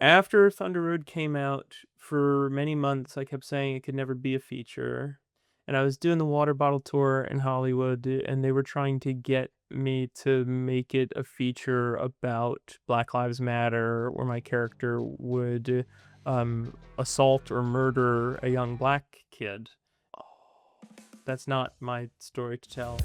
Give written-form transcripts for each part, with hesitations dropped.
After Thunder Road came out, for many months, I kept saying it could never be a feature. And I was doing the water bottle tour in Hollywood, and they were trying to get me to make it a feature about Black Lives Matter, where my character would assault or murder a young black kid. That's not my story to tell.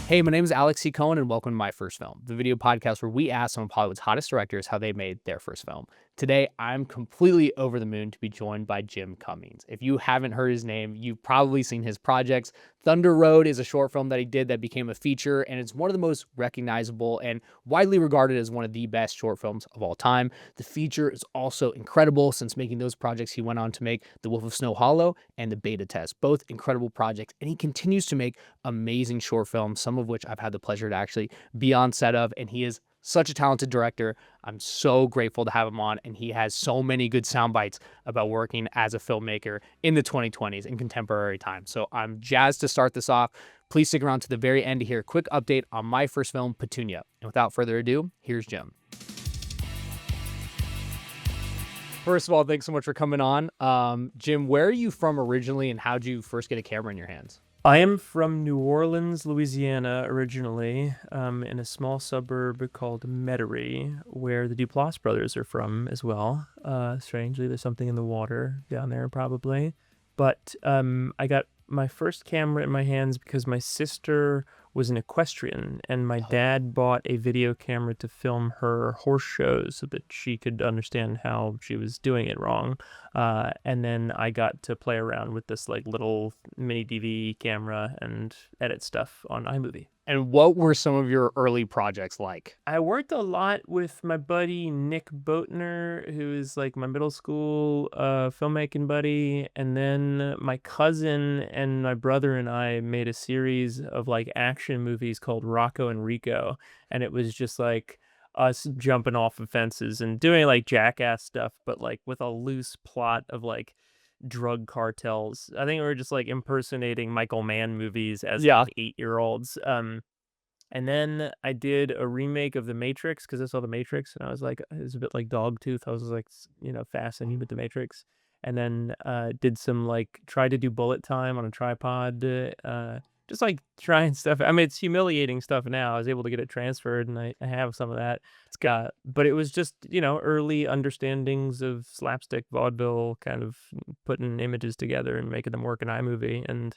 Hey, my name is Alex C. Cohen, and welcome to My First Film, the video podcast where we ask some of Hollywood's hottest directors how they made their first film. Today, I'm completely over the moon to be joined by Jim Cummings. If you haven't heard his name, you've probably seen his projects. Thunder Road is a short film that he did that became a feature, and it's one of the most recognizable and widely regarded as one of the best short films of all time. The feature is also incredible. Since making those projects, he went on to make The Wolf of Snow Hollow and The Beta Test, both incredible projects, and he continues to make amazing short films, some of which I've had the pleasure to actually be on set of, and he is such a talented director. I'm so grateful to have him on, and he has so many good sound bites about working as a filmmaker in the 2020s in contemporary times. So I'm jazzed to start this off. Please stick around to the very end to hear a quick update on my first film, Petunia. And without further ado, here's Jim. First of all, thanks so much for coming on. Jim, where are you from originally, and how'd you first get a camera in your hands? I am from New Orleans, Louisiana, originally, in a small suburb called Metairie, where the Duplass brothers are from as well. Strangely, there's something in the water down there, probably. But I got my first camera in my hands because my sister was an equestrian, and my dad bought a video camera to film her horse shows so that she could understand how she was doing it wrong. And then I got to play around with this like little mini DV camera and edit stuff on iMovie. And what were some of your early projects like? I worked a lot with my buddy Nick Boatner, who is like my middle school filmmaking buddy, and then my cousin and my brother and I made a series of like action movies called Rocco and Rico, and it was just like us jumping off of fences and doing like Jackass stuff, but like with a loose plot of like drug cartels. I think we were just like impersonating Michael Mann movies as Yeah. like 8-year-olds. And then I did a remake of The Matrix because I saw The Matrix and I was like, it was a bit like Dogtooth. I was like, fascinated with The Matrix. And then did some like, tried to do bullet time on a tripod, just like trying stuff. I mean, it's humiliating stuff now. I was able to get it transferred and I have some of that. But it was just, early understandings of slapstick vaudeville, kind of putting images together and making them work in iMovie. And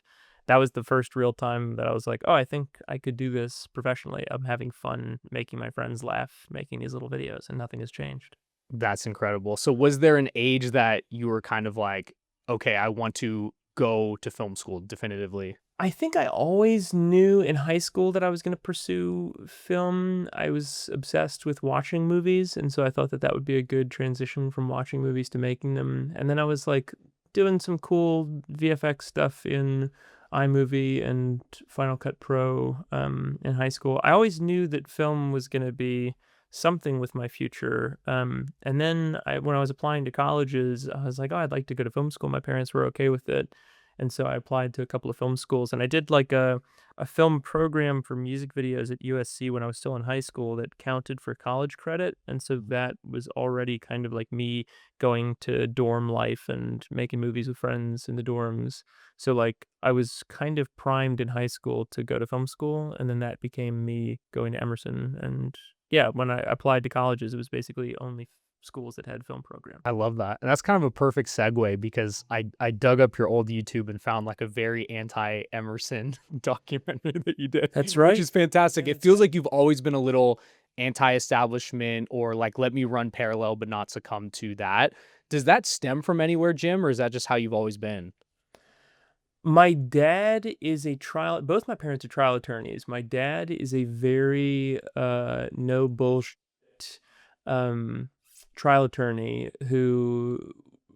that was the first real time that I was like, oh, I think I could do this professionally. I'm having fun making my friends laugh, making these little videos, and nothing has changed. That's incredible. So was there an age that you were kind of like, okay, I want to go to film school definitively? I think I always knew in high school that I was going to pursue film. I was obsessed with watching movies, and so I thought that that would be a good transition from watching movies to making them. And then I was like doing some cool VFX stuff in iMovie and Final Cut Pro in high school. I always knew that film was going to be something with my future. And then when I was applying to colleges, I was like, oh, I'd like to go to film school. My parents were okay with it. And so I applied to a couple of film schools, and I did like a film program for music videos at USC when I was still in high school that counted for college credit. And so that was already kind of like me going to dorm life and making movies with friends in the dorms. So like I was kind of primed in high school to go to film school, and then that became me going to Emerson. And yeah, when I applied to colleges, it was basically only schools that had film programs. I love that. And that's kind of a perfect segue because I dug up your old YouTube and found like a very anti-Emerson documentary that you did. That's Which right. is fantastic. It feels like you've always been a little anti-establishment or like let me run parallel but not succumb to that. Does that stem from anywhere, Jim, or is that just how you've always been? My dad is both my parents are trial attorneys. My dad is a very no bullshit um trial attorney who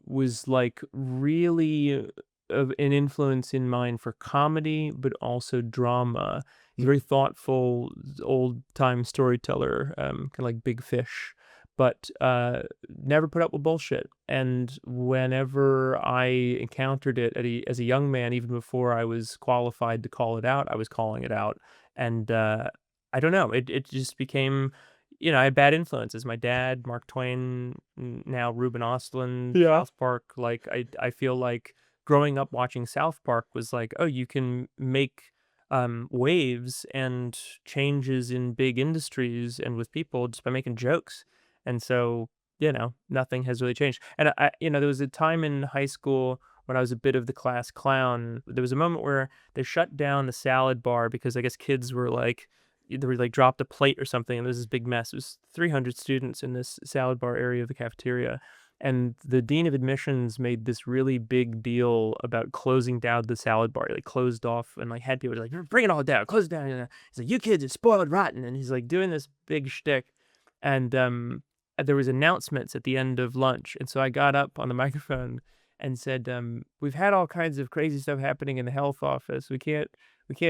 was like really of an influence in mine for comedy, but also drama. He's a very thoughtful, old time storyteller, kind of like Big Fish, but never put up with bullshit. And whenever I encountered it as a young man, even before I was qualified to call it out, I was calling it out. And I don't know, it just became I had bad influences. My dad, Mark Twain, now Ruben Ostlund, Yeah. South Park. Like I feel like growing up watching South Park was like, oh, you can make waves and changes in big industries and with people just by making jokes. And so, nothing has really changed. And there was a time in high school when I was a bit of the class clown. There was a moment where they shut down the salad bar because I guess kids were like, they were like dropped a plate or something, and there was this big mess. It was 300 students in this salad bar area of the cafeteria. And the dean of admissions made this really big deal about closing down the salad bar. He like closed off and like had people like, bring it all down, close it down. He's like, you kids are spoiled rotten. And he's like doing this big shtick. And there was announcements at the end of lunch. And so I got up on the microphone and said, we've had all kinds of crazy stuff happening in the health office. We can't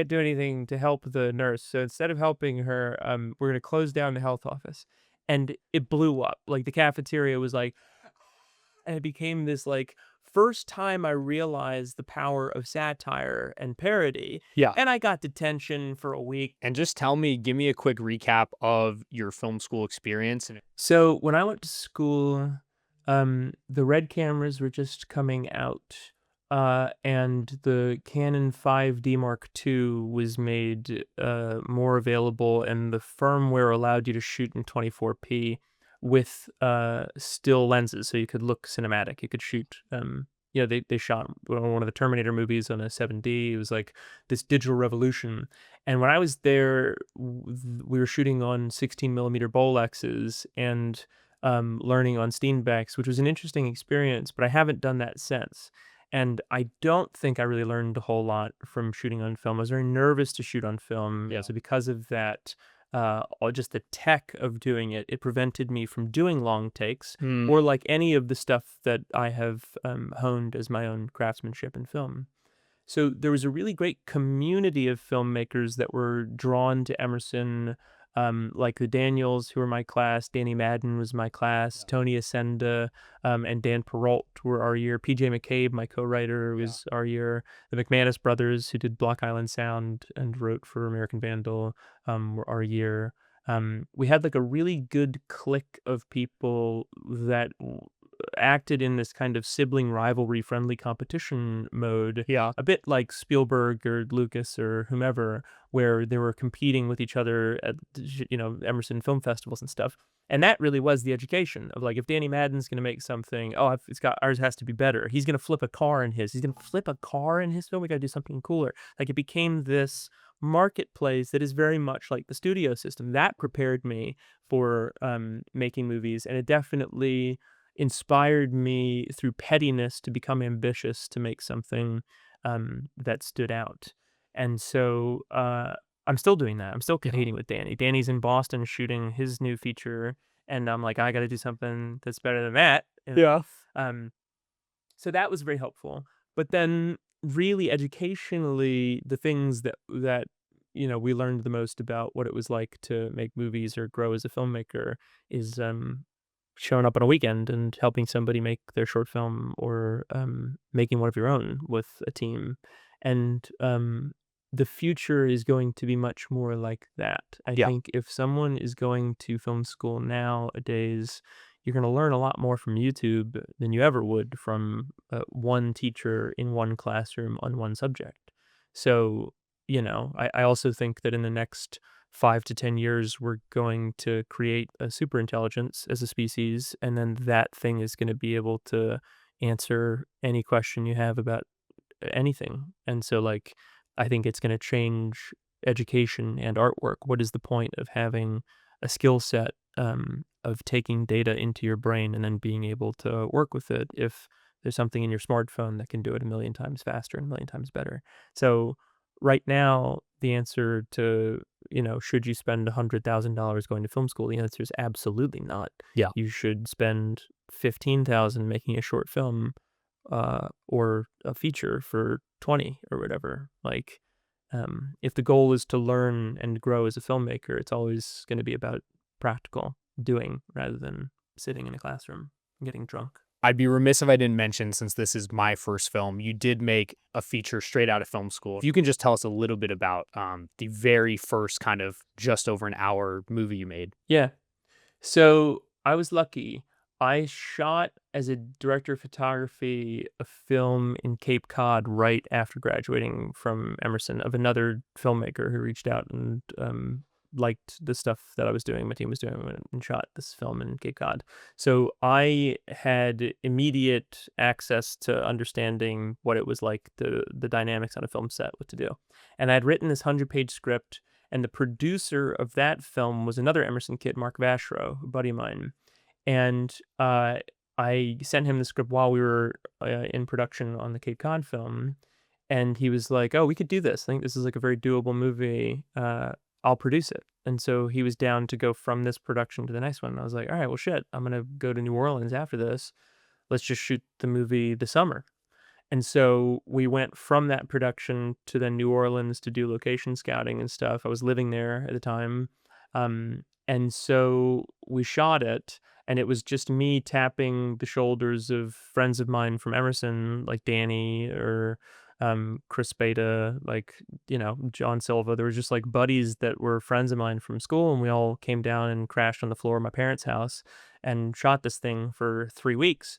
do anything to help the nurse. So instead of helping her, we're going to close down the health office. And it blew up. Like the cafeteria was like, and it became this like first time I realized the power of satire and parody. Yeah. And I got detention for a week. And just give me a quick recap of your film school experience. So when I went to school, the red cameras were just coming out, and the Canon 5D Mark II was made more available, and the firmware allowed you to shoot in 24p with still lenses, so you could look cinematic. You could shoot. They shot one of the Terminator movies on a 7D. It was like this digital revolution. And when I was there, we were shooting on 16 millimeter Bolexes and learning on Steenbecks, which was an interesting experience, but I haven't done that since. And I don't think I really learned a whole lot from shooting on film. I was very nervous to shoot on film. Yeah. So because of that, or just the tech of doing it, it prevented me from doing long takes or like any of the stuff that I have honed as my own craftsmanship in film. So there was a really great community of filmmakers that were drawn to Emerson, like the Daniels, who were my class. Danny Madden was my class. Tony Ascenda and Dan Perrault were our year. PJ McCabe, my co-writer, was our year. The McManus brothers, who did Block Island Sound and wrote for American Vandal, were our year. We had like a really good clique of people that acted in this kind of sibling rivalry friendly competition mode, a bit like Spielberg or Lucas or whomever, where they were competing with each other at Emerson film festivals and stuff. And that really was the education of like, if Danny Madden's going to make something, ours has to be better. He's going to flip a car in his. He's going to flip a car in his film. We got to do something cooler. Like it became this marketplace that is very much like the studio system. That prepared me for making movies, and it definitely inspired me through pettiness to become ambitious to make something that stood out. And so I'm still doing that. I'm still competing with Danny. Danny's in Boston shooting his new feature, and I'm like, I got to do something that's better than that. So that was very helpful. But then, really, educationally, the things that we learned the most about what it was like to make movies or grow as a filmmaker is showing up on a weekend and helping somebody make their short film or making one of your own with a team. And the future is going to be much more like that. I think if someone is going to film school nowadays, you're going to learn a lot more from YouTube than you ever would from one teacher in one classroom on one subject. So, I also think that in the next 5 to 10 years, we're going to create a super intelligence as a species, and then that thing is going to be able to answer any question you have about anything. And so, like, I think it's going to change education and artwork. What is the point of having a skill set of taking data into your brain and then being able to work with it if there's something in your smartphone that can do it a million times faster and a million times better? So right now, the answer to, should you spend $100,000 going to film school? The answer is absolutely not. Yeah. You should spend $15,000 making a short film or a feature for 20 or whatever. Like, if the goal is to learn and grow as a filmmaker, it's always going to be about practical doing rather than sitting in a classroom and getting drunk. I'd be remiss if I didn't mention, since this is my first film, you did make a feature straight out of film school. If you can just tell us a little bit about the very first kind of just over an hour movie you made. Yeah. So I was lucky. I shot as a director of photography a film in Cape Cod right after graduating from Emerson of another filmmaker who reached out and liked the stuff that I was doing, my team was doing, and shot this film in Cape Cod. So I had immediate access to understanding what it was like, the dynamics on a film set, what to do. And I'd written this 100-page script, and the producer of that film was another Emerson kid, Mark Vashro, a buddy of mine. And I sent him the script while we were in production on the Cape Cod film, and he was like, "Oh, we could do this. I think this is like a very doable movie. I'll produce it." And so he was down to go from this production to the next one. And I was like, "All right, well, shit, I'm gonna go to New Orleans after this. Let's just shoot the movie this summer." And so we went from that production to then New Orleans to do location scouting and stuff. I was living there at the time. And so we shot it, and it was just me tapping the shoulders of friends of mine from Emerson, like Danny or Chris Beta, like, John Silva. There was just like buddies that were friends of mine from school, and we all came down and crashed on the floor of my parents' house and shot this thing for 3 weeks.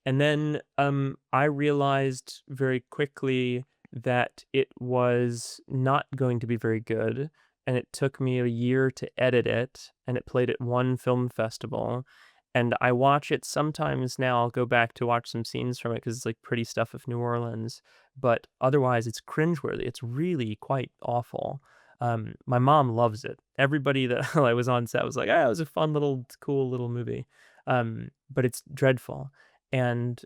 And then I realized very quickly that it was not going to be very good. And it took me a year to edit it. And it played at one film festival. And I watch it sometimes now. I'll go back to watch some scenes from it because it's like pretty stuff of New Orleans. But otherwise, it's cringeworthy. It's really quite awful. My mom loves it. Everybody that I was on set was like, "Ah, it was a fun little, cool little movie." But it's dreadful. And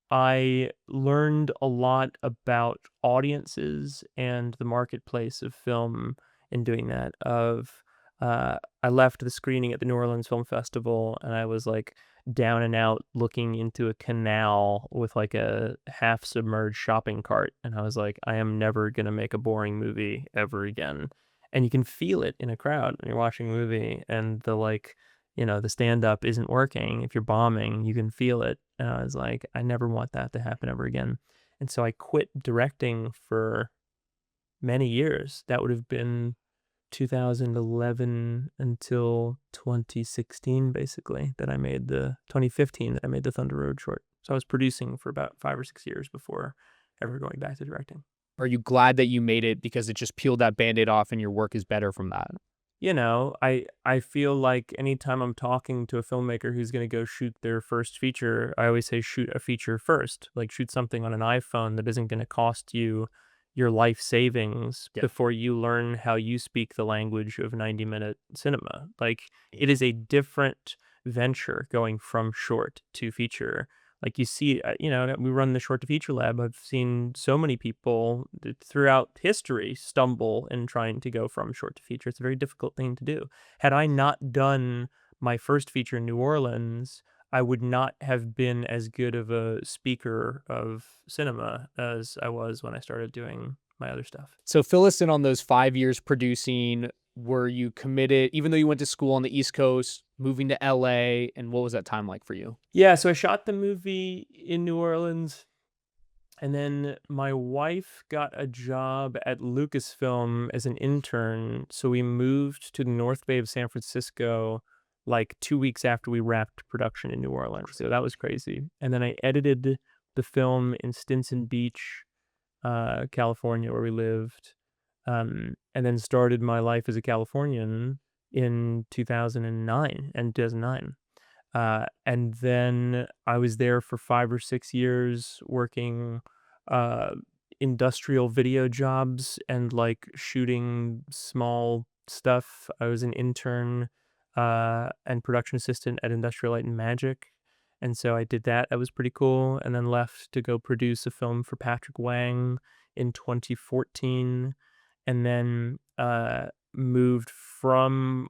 I learned a lot about audiences and the marketplace of film in doing that. I left the screening at the New Orleans Film Festival, and I was like down and out looking into a canal with like a half submerged shopping cart, and I was like, I am never gonna make a boring movie ever again. And you can feel it in a crowd when you're watching a movie, and the stand up isn't working. If you're bombing, you can feel it. And I was like, I never want that to happen ever again. And so I quit directing for many years. That would have been 2011 until 2016, basically, 2015 that I made the Thunder Road short. So I was producing for about 5 or 6 years before ever going back to directing. Are you glad that you made it because it just peeled that Band-Aid off and your work is better from that? I feel like anytime I'm talking to a filmmaker who's going to go shoot their first feature, I always say shoot a feature first. Like shoot something on an iPhone that isn't going to cost you your life savings Yeah. before you learn how you speak the language of 90-minute cinema. Like it is a different venture going from short to feature. Like you see, we run the short to feature lab. I've seen so many people throughout history stumble in trying to go from short to feature. It's a very difficult thing to do. Had I not done my first feature in New Orleans, I would not have been as good of a speaker of cinema as I was when I started doing my other stuff. So fill us in on those 5 years producing. Were you committed, even though you went to school on the East Coast, moving to LA, and what was that time like for you? Yeah, so I shot the movie in New Orleans, and then my wife got a job at Lucasfilm as an intern, so we moved to the North Bay of San Francisco like 2 weeks after we wrapped production in New Orleans. So that was crazy. And then I edited the film in Stinson Beach, California, where we lived, and then started my life as a Californian in 2009. And then I was there for 5 or 6 years working industrial video jobs and like shooting small stuff. I was an intern and production assistant at Industrial Light and Magic. And so I did that. That was pretty cool. And then left to go produce a film for Patrick Wang in 2014. And then moved from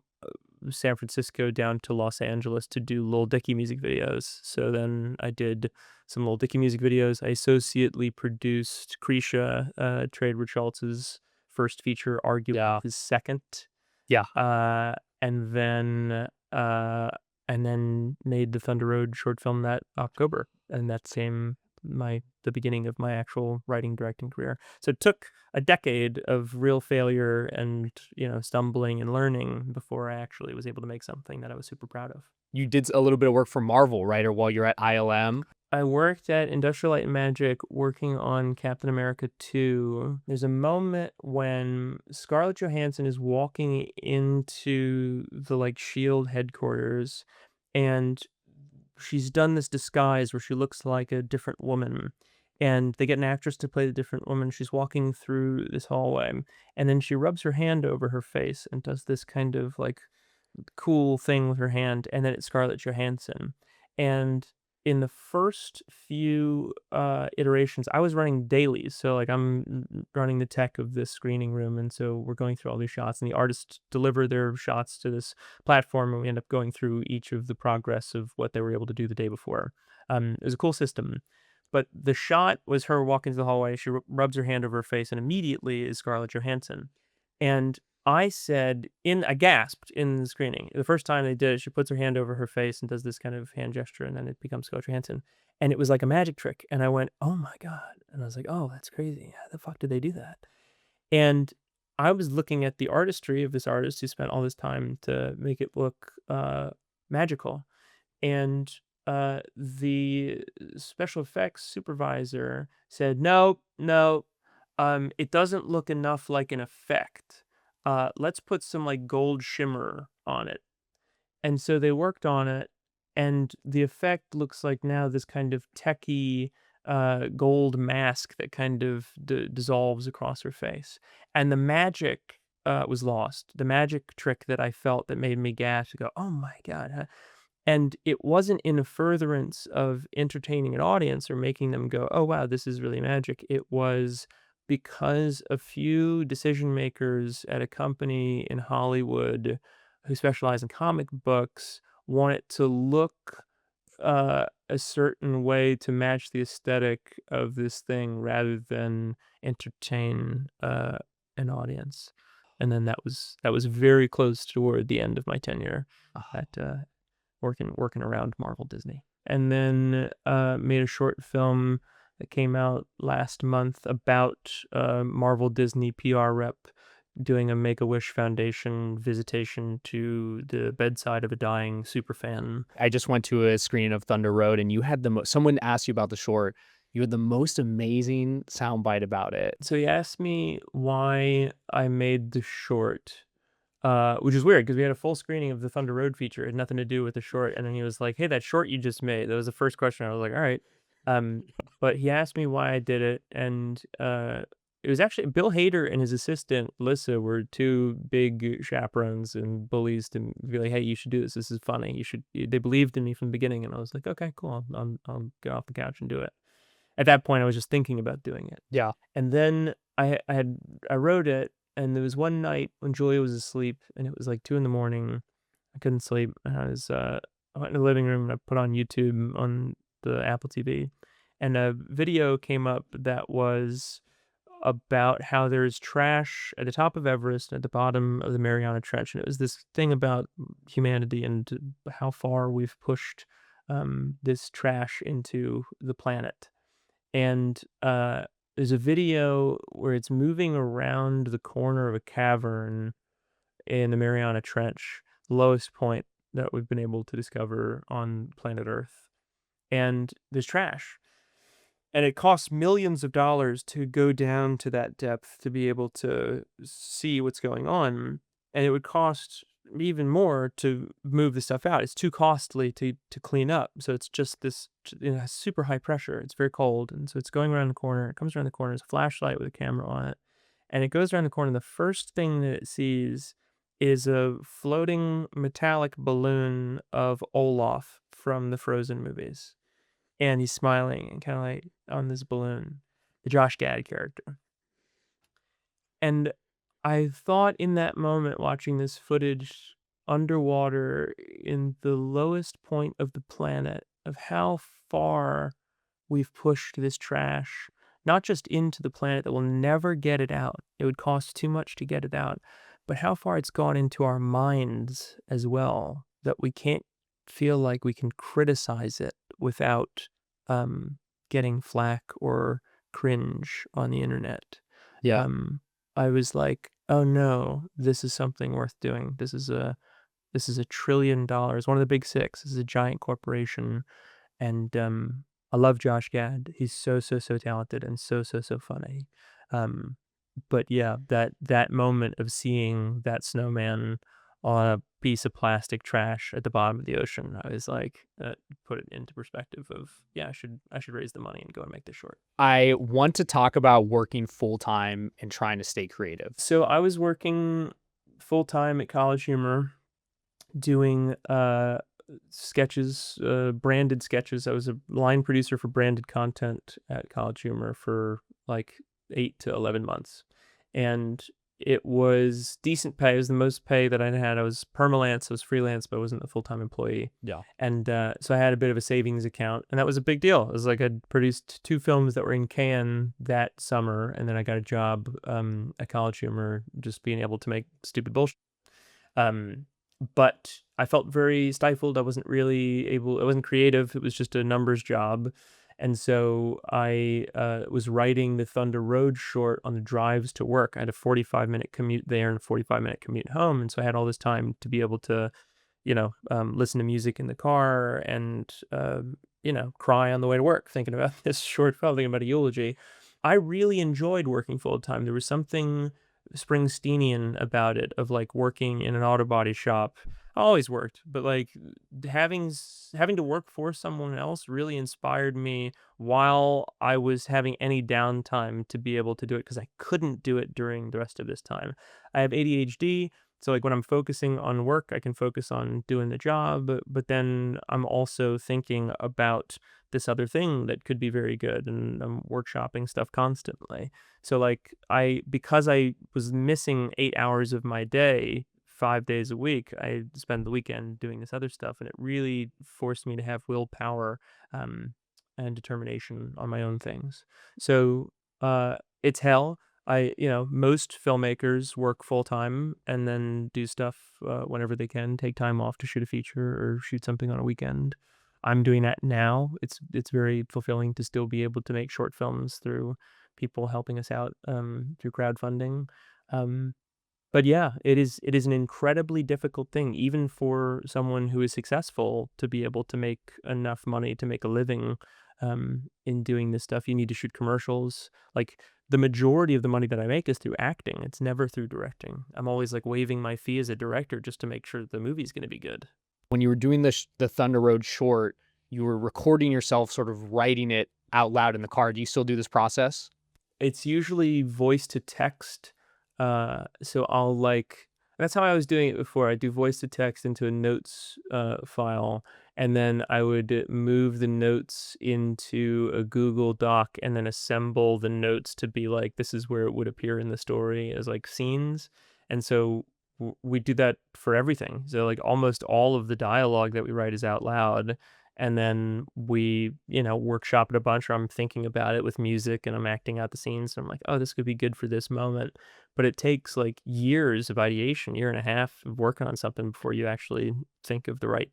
San Francisco down to Los Angeles to do Lil Dicky music videos. So then I did some Lil Dicky music videos. I associately produced Krisha, Trade Richaltz's first feature, arguably Yeah. his second. Yeah. And then made the Thunder Road short film that October. And that same the beginning of my actual writing directing career. So it took a decade of real failure and stumbling and learning before I actually was able to make something that I was super proud of. You did a little bit of work for Marvel, right? Or while you're at ILM. I worked at Industrial Light and Magic working on Captain America 2. There's a moment when Scarlett Johansson is walking into the Shield headquarters, and she's done this disguise where she looks like a different woman, and they get an actress to play the different woman. She's walking through this hallway, and then she rubs her hand over her face and does this kind of cool thing with her hand, and then it's Scarlett Johansson. And in the first few iterations, I was running dailies, so I'm running the tech of this screening room, and so we're going through all these shots, and the artists deliver their shots to this platform, and we end up going through each of the progress of what they were able to do the day before. It was a cool system. But the shot was her walking through the hallway. She rubs her hand over her face, and immediately is Scarlett Johansson. And I gasped in the screening. The first time they did it, she puts her hand over her face and does this kind of hand gesture, and then it becomes Scarlett Johansson. And it was like a magic trick. And I went, oh my God. And I was like, oh, that's crazy. How the fuck did they do that? And I was looking at the artistry of this artist who spent all this time to make it look magical. And the special effects supervisor said, no, it doesn't look enough like an effect. Let's put some gold shimmer on it. And so they worked on it, and the effect looks like now this kind of techie gold mask that kind of dissolves across her face. And the magic was lost. The magic trick that I felt that made me gasp, go, oh my God. Huh? And it wasn't in a furtherance of entertaining an audience or making them go, oh, wow, this is really magic. It was because a few decision makers at a company in Hollywood who specialize in comic books want it to look a certain way to match the aesthetic of this thing rather than entertain an audience. And then that was very close toward the end of my tenure at working around Marvel Disney. And then made a short film that came out last month about Marvel Disney PR rep doing a Make-A-Wish Foundation visitation to the bedside of a dying superfan. I just went to a screening of Thunder Road, and you had someone asked you about the short. You had the most amazing soundbite about it. So he asked me why I made the short, which is weird because we had a full screening of the Thunder Road feature. It had nothing to do with the short. And then he was like, hey, that short you just made. That was the first question. I was like, all right. But he asked me why I did it. And it was actually Bill Hader and his assistant, Lissa, were two big chaperones and bullies to be like, hey, you should do this. This is funny. They believed in me from the beginning. And I was like, okay, cool. I'll get off the couch and do it. At that point, I was just thinking about doing it. Yeah. And then I wrote it. And there was one night when Julia was asleep, and it was 2 a.m. I couldn't sleep. And I went in the living room and I put on YouTube on the Apple TV, and a video came up that was about how there's trash at the top of Everest and at the bottom of the Mariana Trench. And it was this thing about humanity and how far we've pushed this trash into the planet. And there's a video where it's moving around the corner of a cavern in the Mariana Trench, the lowest point that we've been able to discover on planet Earth. And there's trash. And it costs millions of dollars to go down to that depth to be able to see what's going on. And it would cost even more to move the stuff out. It's too costly to clean up. So it's just this super high pressure. It's very cold. And so it's going around the corner. It comes around the corner. There's a flashlight with a camera on it. And it goes around the corner. The first thing that it sees is a floating metallic balloon of Olaf from the Frozen movies. And he's smiling and kind of on this balloon, the Josh Gad character. And I thought in that moment, watching this footage underwater in the lowest point of the planet, of how far we've pushed this trash, not just into the planet that will never get it out. It would cost too much to get it out, but how far it's gone into our minds as well, that we can't feel like we can criticize it without getting flack or cringe on the internet, Yeah. um, I was like, oh no, this is something worth doing. This is $1 trillion, one of the big six. This is a giant corporation. And I love Josh Gad. He's so talented and so funny. Um, but yeah, that moment of seeing that snowman on a piece of plastic trash at the bottom of the ocean, I was like, put it into perspective of, yeah, I should raise the money and go and make this short. I want to talk about working full time and trying to stay creative. So I was working full time at College Humor, doing sketches, branded sketches. I was a line producer for branded content at College Humor for like 8 to 11 months. And it was decent pay. It was the most pay that I'd had. I was permalance, I was freelance, but I wasn't a full-time employee. Yeah. And so I had a bit of a savings account, and that was a big deal. It was like I'd produced 2 films that were in Cannes that summer, and then I got a job at College Humor just being able to make stupid bullshit. But I felt very stifled. I wasn't creative. It was just a numbers job. And so I was writing the Thunder Road short on the drives to work. I had a 45-minute commute there and a 45-minute commute home. And so I had all this time to be able to, listen to music in the car and, cry on the way to work, thinking about this short film, thinking about a eulogy. I really enjoyed working full time. There was something Springsteenian about it, of like working in an auto body shop. I always worked, but like having to work for someone else really inspired me while I was having any downtime to be able to do it, because I couldn't do it during the rest of this time. I have ADHD, so like when I'm focusing on work, I can focus on doing the job, but then I'm also thinking about this other thing that could be very good, and I'm workshopping stuff constantly. So like because I was missing 8 hours of my day 5 days a week, I spend the weekend doing this other stuff, and it really forced me to have willpower and determination on my own things. So it's hell. Most filmmakers work full time and then do stuff whenever they can, take time off to shoot a feature or shoot something on a weekend. I'm doing that now. It's very fulfilling to still be able to make short films through people helping us out through crowdfunding. Um, but yeah, it is an incredibly difficult thing, even for someone who is successful, to be able to make enough money to make a living in doing this stuff. You need to shoot commercials. Like the majority of the money that I make is through acting. It's never through directing. I'm always like waiving my fee as a director just to make sure the movie's going to be good. When you were doing the Thunder Road short, you were recording yourself sort of writing it out loud in the car. Do you still do this process? It's usually voice to text. So I'll like, that's how I was doing it before. I do voice to text into a notes file, and then I would move the notes into a Google Doc and then assemble the notes to be like, this is where it would appear in the story as like scenes. And so we do that for everything. So like almost all of the dialogue that we write is out loud. And then we, workshop it a bunch, or I'm thinking about it with music and I'm acting out the scenes. And I'm like, oh, this could be good for this moment. But it takes like years of ideation, year and a half of working on something before you actually think of the right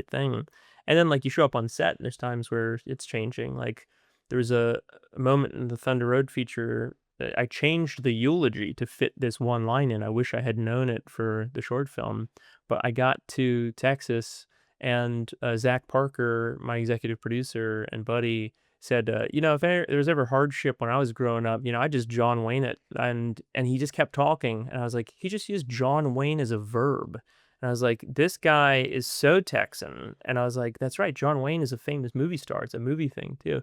thing. And then like you show up on set and there's times where it's changing. Like there was a moment in the Thunder Road feature that I changed the eulogy to fit this one line in. I wish I had known it for the short film, but I got to Texas, and Zach Parker, my executive producer and buddy, said, if there was ever hardship when I was growing up, I just John Wayne it, and he just kept talking, and I was like, he just used John Wayne as a verb, and I was like, this guy is so Texan, and I was like, that's right, John Wayne is a famous movie star. It's a movie thing too.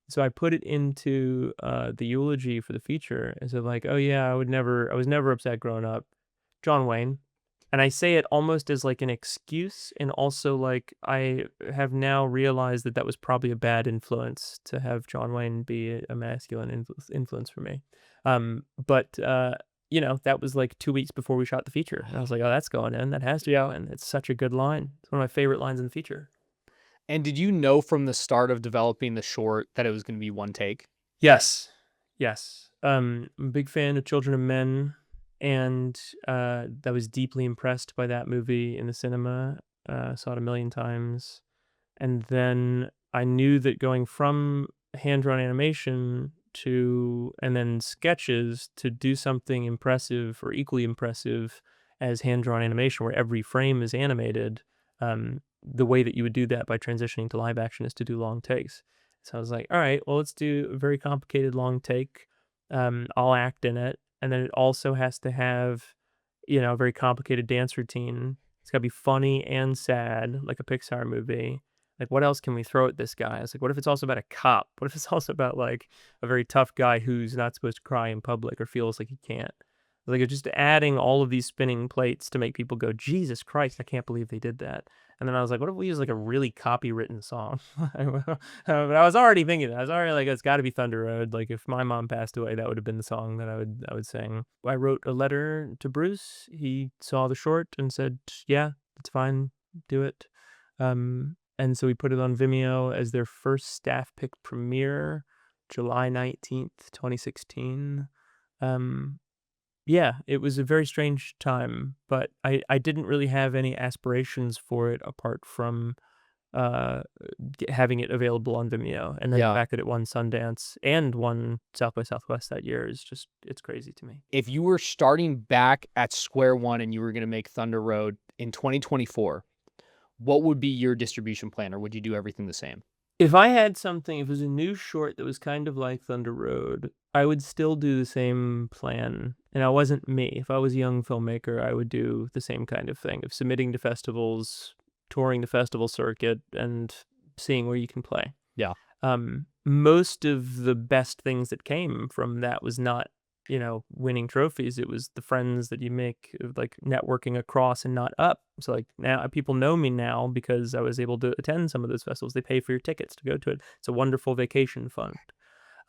So I put it into the eulogy for the feature, and said like, oh yeah, I was never upset growing up, John Wayne. And I say it almost as like an excuse, and also like I have now realized that that was probably a bad influence to have John Wayne be a masculine influence for me. But that was like 2 weeks before we shot the feature, and I was like, oh, that's going in. That has to go in. It's such a good line. It's one of my favorite lines in the feature. And did you know from the start of developing the short that it was going to be one take? Yes, yes. I'm a big fan of Children of Men, and I was deeply impressed by that movie in the cinema. Saw it a million times, and then I knew that going from hand-drawn animation and then sketches to do something impressive or equally impressive as hand-drawn animation where every frame is animated. The way that you would do that by transitioning to live action is to do long takes. So I was like, all right, well, let's do a very complicated long take. I'll act in it. And then it also has to have, a very complicated dance routine. It's got to be funny and sad, like a Pixar movie. Like, what else can we throw at this guy? It's like, what if it's also about a cop? What if it's also about like a very tough guy who's not supposed to cry in public or feels like he can't? Like, it's just adding all of these spinning plates to make people go, Jesus Christ, I can't believe they did that. And then I was like, what if we use like a really copywritten song? But I was already thinking that. I was already like, it's got to be Thunder Road. Like, if my mom passed away, that would have been the song that I would sing. I wrote a letter to Bruce. He saw the short and said, yeah, it's fine, do it. And so we put it on Vimeo as their first staff pick premiere, July 19th, 2016. Yeah, it was a very strange time, but I didn't really have any aspirations for it apart from uh having it available on Vimeo, and then the Yeah. fact that it won Sundance and won South by Southwest that year is just, it's crazy to me. If you were starting back at square one and you were going to make Thunder Road in 2024, what would be your distribution plan, or would you do everything the same? If I had something, if it was a new short that was kind of like Thunder Road, I would still do the same plan. And I wasn't me. If I was a young filmmaker, I would do the same kind of thing of submitting to festivals, touring the festival circuit, and seeing where you can play. Yeah. Most of the best things that came from that was not, winning trophies. It was the friends that you make, like networking across and not up. So like now people know me now because I was able to attend some of those festivals. They pay for your tickets to go to it. It's a wonderful vacation fund.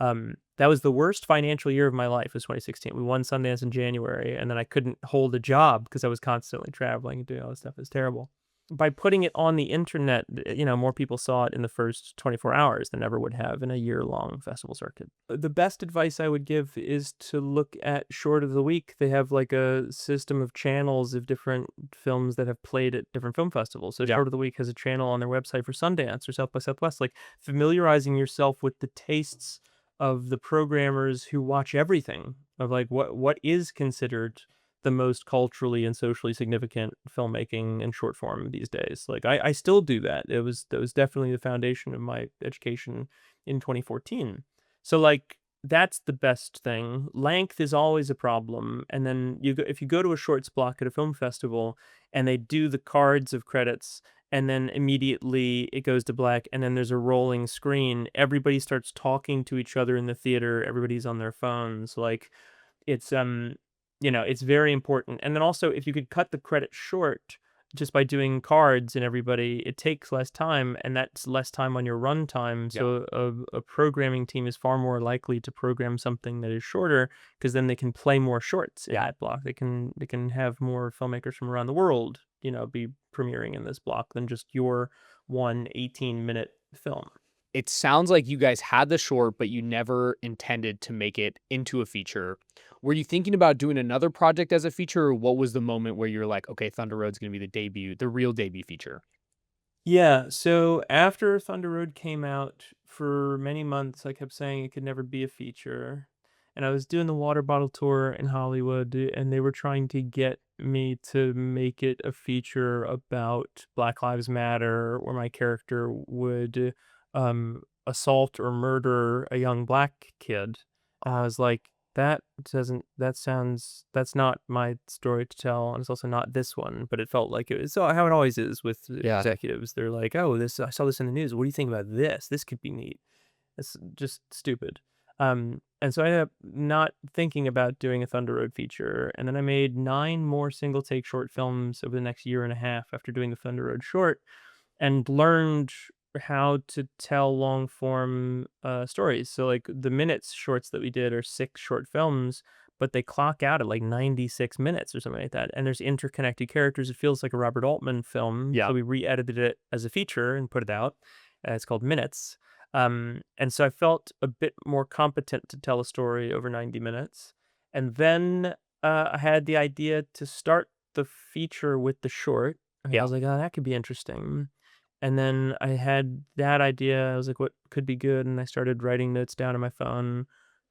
That was the worst financial year of my life, was 2016. We won Sundance in January, and then I couldn't hold a job because I was constantly traveling and doing all this stuff. It was terrible. By putting it on the internet, more people saw it in the first 24 hours than ever would have in a year-long festival circuit. The best advice I would give is to look at Short of the Week. They have like a system of channels of different films that have played at different film festivals. So Yeah. Short of the Week has a channel on their website for Sundance or South by Southwest, like familiarizing yourself with the tastes of the programmers who watch everything, of like what is considered the most culturally and socially significant filmmaking in short form these days. Like I still do that. That was definitely the foundation of my education in 2014. So like that's the best thing. Length is always a problem. And then if you go to a shorts block at a film festival and they do the cards of credits and then immediately it goes to black and then there's a rolling screen, everybody starts talking to each other in the theater, everybody's on their phones. Like it's it's very important. And then also, if you could cut the credit short just by doing cards and everybody, it takes less time, and that's less time on your runtime. So a programming team is far more likely to program something that is shorter because then they can play more shorts in that block. They can have more filmmakers from around the world, be premiering in this block than just your 18-minute film. It sounds like you guys had the short, but you never intended to make it into a feature. Were you thinking about doing another project as a feature, or what was the moment where you're like, okay, Thunder Road's going to be the real debut feature? Yeah, so after Thunder Road came out, for many months, I kept saying it could never be a feature. And I was doing the water bottle tour in Hollywood, and they were trying to get me to make it a feature about Black Lives Matter, where my character would assault or murder a young black kid. And I was like, that's not my story to tell, and it's also not this one, but it felt like it was so how it always is with Yeah. executives. They're like, oh, I saw this in the news. What do you think about this? This could be neat. It's just stupid. And so I ended up not thinking about doing a Thunder Road feature, and then I made 9 more single take short films over the next year and a half after doing the Thunder Road short, and learned how to tell long form stories. So like the minutes shorts that we did are 6 short films, but they clock out at like 96 minutes or something like that. And there's interconnected characters. It feels like a Robert Altman film. Yeah. So we re-edited it as a feature and put it out. It's called Minutes. And so I felt a bit more competent to tell a story over 90 minutes. And then I had the idea to start the feature with the short. I was like, oh, that could be interesting. And then I had that idea. I was like, what could be good? And I started writing notes down on my phone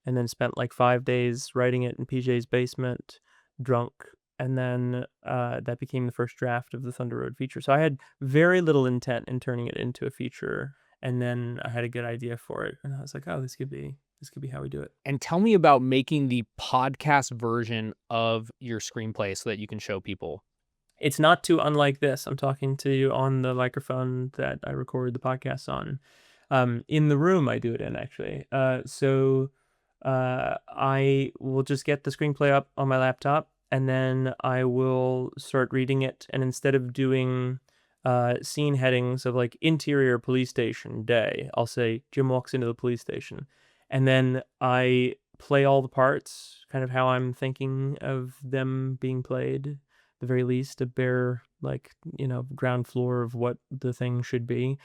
and then spent like 5 days writing it in PJ's basement, drunk. And then that became the first draft of the Thunder Road feature. So I had very little intent in turning it into a feature. And then I had a good idea for it. And I was like, oh, this could be how we do it. And tell me about making the podcast version of your screenplay so that you can show people. It's not too unlike this. I'm talking to you on the microphone that I record the podcast on. In the room I do it in, actually. I will just get the screenplay up on my laptop, and then I will start reading it. And instead of doing scene headings of like interior police station day, I'll say Jim walks into the police station. And then I play all the parts, kind of how I'm thinking of them being played, the very least, a bare, like, ground floor of what the thing should be,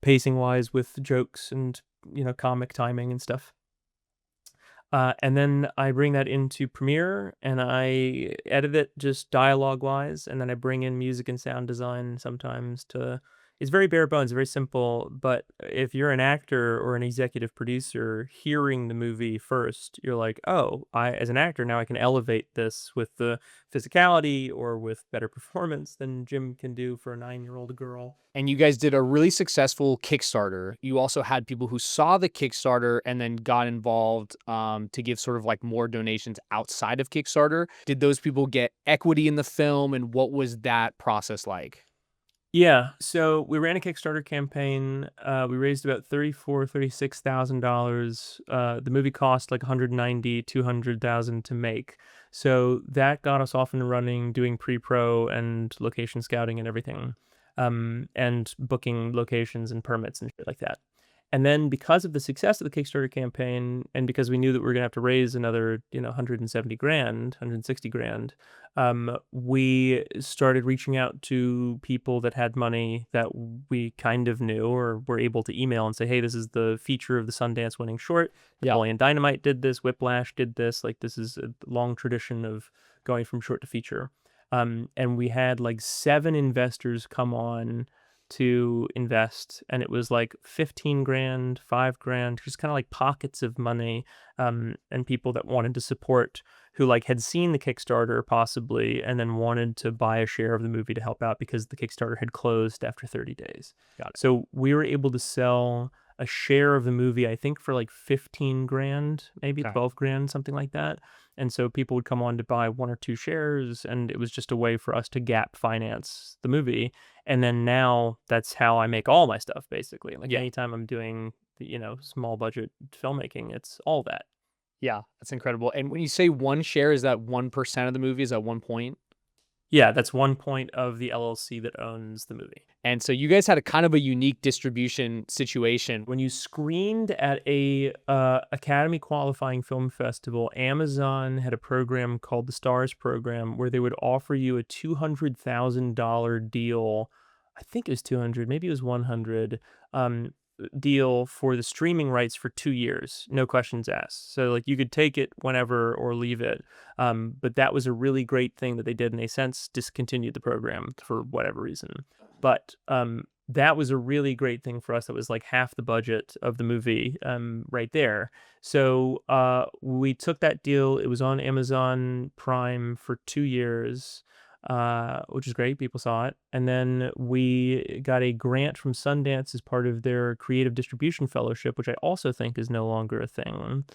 pacing wise, with jokes and, comic timing and stuff. And then I bring that into Premiere and I edit it just dialogue wise. And then I bring in music and sound design sometimes to. It's very bare bones, very simple. But if you're an actor or an executive producer hearing the movie first, you're like, oh, as an actor, now I can elevate this with the physicality or with better performance than Jim can do for a 9-year-old girl. And you guys did a really successful Kickstarter. You also had people who saw the Kickstarter and then got involved to give sort of like more donations outside of Kickstarter. Did those people get equity in the film, and what was that process like? Yeah, so we ran a Kickstarter campaign. We raised about $36,000. The movie cost like 190, 200,000 to make. So that got us off and running, doing pre-pro and location scouting and everything, and booking locations and permits and shit like that. And then because of the success of the Kickstarter campaign, and because we knew that we were gonna have to raise another, 170 grand, 160 grand, we started reaching out to people that had money that we kind of knew or were able to email and say, hey, this is the feature of the Sundance winning short. Yeah. Napoleon Dynamite did this. Whiplash did this. Like, this is a long tradition of going from short to feature. And we had like 7 investors come on to invest, and it was like 15 grand, 5 grand, just kind of like pockets of money, and people that wanted to support, who like had seen the Kickstarter possibly and then wanted to buy a share of the movie to help out because the Kickstarter had closed after 30 days. Got it. So we were able to sell a share of the movie, I think for like 15 grand, maybe Okay. 12 grand, something like that. And so people would come on to buy 1 or 2 shares, and it was just a way for us to gap finance the movie. And then now that's how I make all my stuff, basically. Like, Yeah. anytime I'm doing, small budget filmmaking, it's all that. Yeah, that's incredible. And when you say 1 share, is that 1% of the movie? Is that 1 point? Yeah, that's 1 point of the LLC that owns the movie. And so you guys had a kind of a unique distribution situation. When you screened at a Academy qualifying film festival, Amazon had a program called the Stars Program where they would offer you a $200,000 deal. I think it was 200, maybe it was 100, deal for the streaming rights for 2 years, no questions asked. So like, you could take it whenever or leave it. But that was a really great thing that they did, and they since discontinued the program for whatever reason. But that was a really great thing for us. That was like half the budget of the movie, right there. So we took that deal. It was on Amazon Prime for 2 years, which is great. People saw it. And then we got a grant from Sundance as part of their Creative Distribution Fellowship, which I also think is no longer a thing,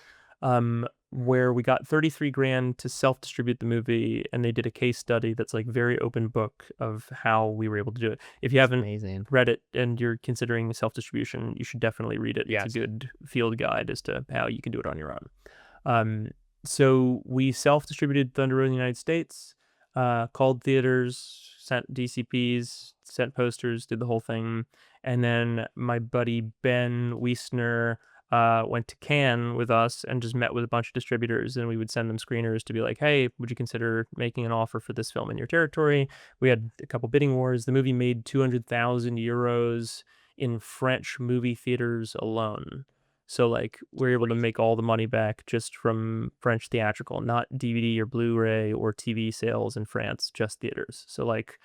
where we got 33 grand to self-distribute the movie, and they did a case study that's like very open book of how we were able to do it. If you haven't Amazing. read it and you're considering self-distribution, you should definitely read it. Yes. It's a good field guide as to how you can do it on your own. So we self-distributed Thunder Road in the United States, called theaters, sent DCPs, sent posters, did the whole thing. And then my buddy Ben Wiesner went to Cannes with us and just met with a bunch of distributors, and we would send them screeners to be like, hey, would you consider making an offer for this film in your territory? We had a couple bidding wars. The movie made 200,000 euros in French movie theaters alone. So like, we're able to make all the money back just from French theatrical, not DVD or Blu-ray or TV sales in France, just theaters. So like,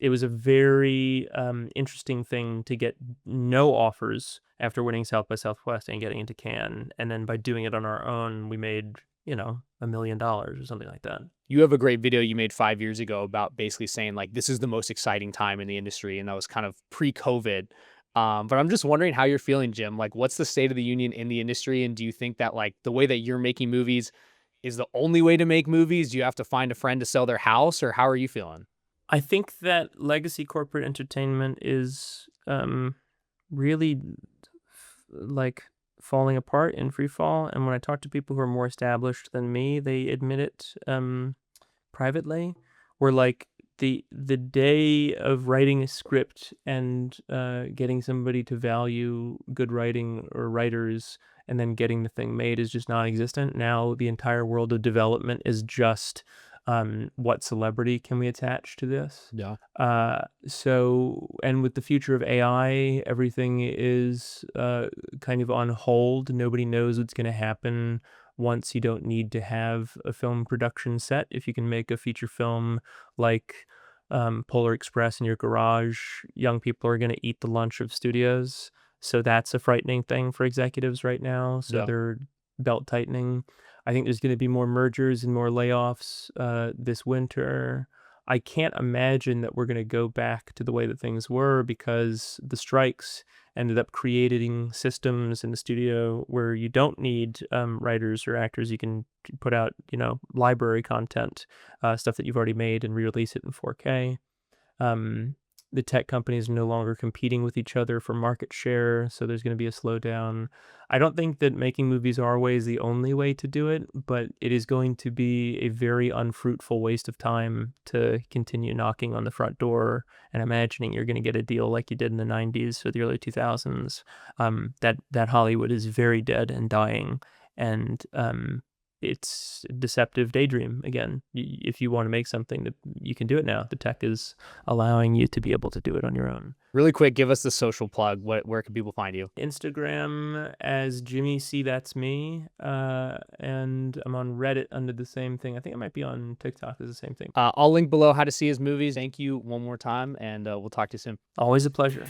it was a very interesting thing to get no offers after winning South by Southwest and getting into Cannes. And then by doing it on our own, we made, $1 million or something like that. You have a great video you made 5 years ago about basically saying like, this is the most exciting time in the industry. And that was kind of pre-COVID. But I'm just wondering how you're feeling, Jim. Like, what's the state of the union in the industry? And do you think that like the way that you're making movies is the only way to make movies? Do you have to find a friend to sell their house, or how are you feeling? I think that legacy corporate entertainment is really like falling apart in free fall. And when I talk to people who are more established than me, they admit it privately. Where like the day of writing a script and getting somebody to value good writing or writers and then getting the thing made is just non-existent. Now the entire world of development is just what celebrity can we attach to this? Yeah. And with the future of AI, everything is kind of on hold. Nobody knows what's going to happen once you don't need to have a film production set. If you can make a feature film like Polar Express in your garage, young people are going to eat the lunch of studios. So that's a frightening thing for executives right now. So Yeah. they're belt tightening. I think there's going to be more mergers and more layoffs this winter. I can't imagine that we're going to go back to the way that things were, because the strikes ended up creating systems in the studio where you don't need writers or actors. You can put out, library content, stuff that you've already made, and re-release it in 4K. The tech companies are no longer competing with each other for market share, so there's going to be a slowdown. I don't think that making movies our way is the only way to do it, but it is going to be a very unfruitful waste of time to continue knocking on the front door and imagining you're going to get a deal like you did in the 90s or the early 2000s. That Hollywood is very dead and dying, and it's a deceptive daydream again. If you want to make something, that you can do it now. The tech is allowing you to be able to do it on your own. Really quick, give us the social plug. Where can people find you? Instagram as Jimmy C. That's me, and I'm on Reddit under the same thing. I think I might be on TikTok as the same thing. I'll link below how to see his movies. Thank you one more time, and we'll talk to you soon. Always a pleasure.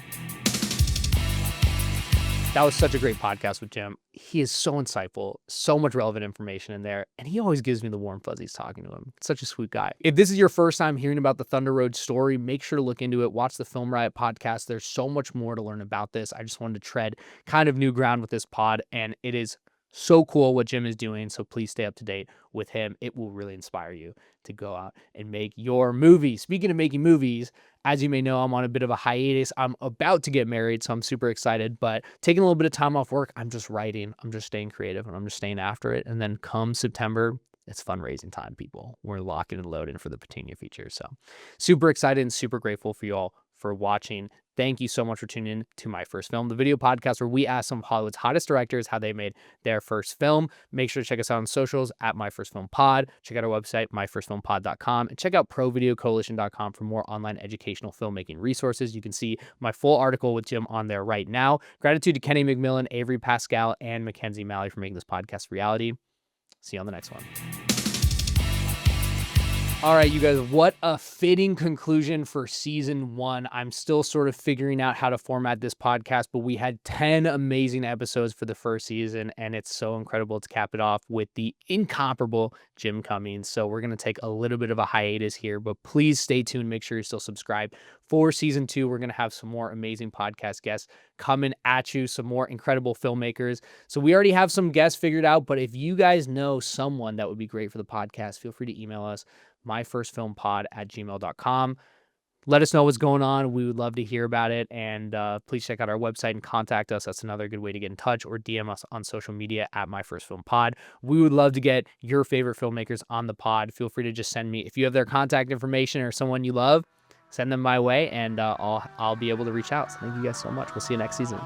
That was such a great podcast with Jim. He is so insightful, so much relevant information in there, and he always gives me the warm fuzzies talking to him. Such a sweet guy. If this is your first time hearing about the Thunder Road story, make sure to look into it. Watch the Film Riot podcast. There's so much more to learn about this. I just wanted to tread kind of new ground with this pod, and it is so cool what Jim is doing, so please stay up to date with him. It will really inspire you to go out and make your movie. Speaking of making movies, as you may know, I'm on a bit of a hiatus. I'm about to get married, so I'm super excited, but taking a little bit of time off work, I'm just writing, I'm just staying creative, and I'm just staying after it. And then come September, it's fundraising time, people. We're locking and loading for the Petunia feature. So super excited and super grateful for you all for watching. Thank you so much for tuning in to My First Film, the video podcast where we ask some of Hollywood's hottest directors how they made their first film. Make sure to check us out on socials at My First Film Pod. Check out our website, myfirstfilmpod.com, and check out provideocoalition.com for more online educational filmmaking resources. You can see my full article with Jim on there right now. Gratitude to Kenny McMillan, Avery Pascal, and Mackenzie Malley for making this podcast reality. See you on the next one. All right, you guys, what a fitting conclusion for season 1. I'm still sort of figuring out how to format this podcast, but we had 10 amazing episodes for the first season, and it's so incredible to cap it off with the incomparable Jim Cummings. So we're going to take a little bit of a hiatus here, but please stay tuned. Make sure you're still subscribed. For season 2, we're going to have some more amazing podcast guests coming at you, some more incredible filmmakers. So we already have some guests figured out, but if you guys know someone that would be great for the podcast, feel free to email us, myfirstfilmpod@gmail.com. Let us know what's going on. We would love to hear about it. And please check out our website and contact us. That's another good way to get in touch, or DM us on social media at myfirstfilmpod. We would love to get your favorite filmmakers on the pod. Feel free to just send me, if you have their contact information or someone you love, send them my way, and I'll be able to reach out. So thank you guys so much. We'll see you next season.